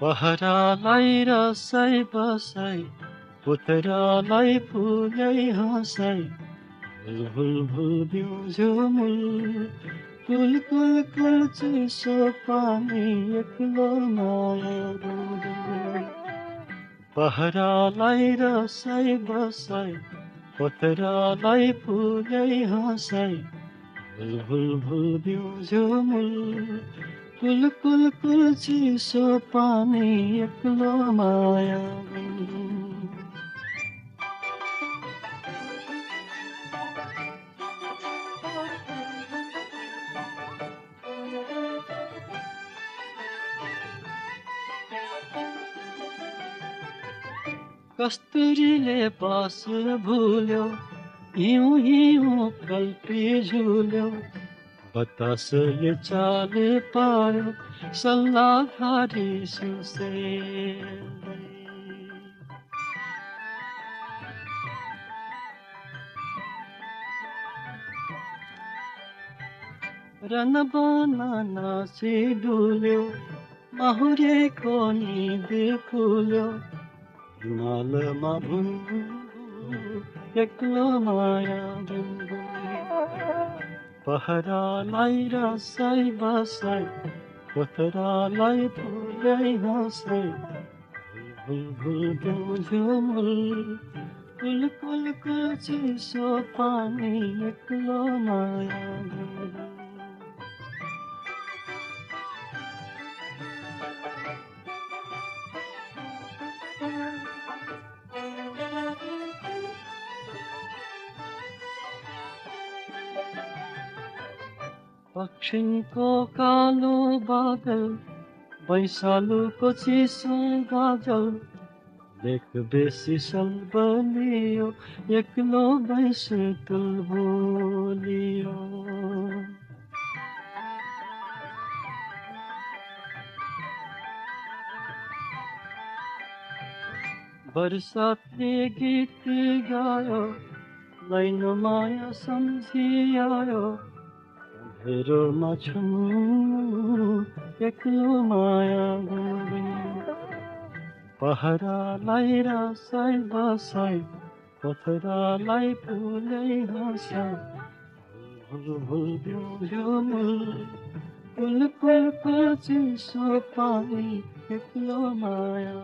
पहरालाई रसाई बसाई पुतरालाई फुलै हँसाई भुल भुल बिउझुमुल कुल कुल कुल चिसो पानी एक्लो माया बुलबुल पहरालाई रसाई बसाई पुतरालाई फुलै हँसाई भुल भुल बिउझुमुल कुल कुल कुल चिसो पानी एक्लो माया कस्तुरीले पास भुल्यो हिउँ हिउँ कल्पी झुल्यो बतासले चाल पायो सल्लाहकारी सुसे रन बनाना से डुल्यो माहुरेको निद खुल्यो हिमालमा भुनभुन एक्लो माया बुलबुल पहरालाई रसाई बसाई पोथरालाई फुलै हँसाई भुल भुल बिउझुमुल कुल कुल कुल चिसो पानी एक्लो माया बुलबुल पक्षीको कालो बादल वैशालुको चिसो गाजल देख बेसी सल्बलियो एक्लो भैँसी तुलबोलियो बरसातले गीत गायो लैनो माया सम्झिआयो हेरोमा छुम एक्लो माया पहरालाई रसाई बसाई पथरालाई फुलै हँसाई भुल भुल बिउझुमुल कुल कुल कुल चिसो पानी एक्लो माया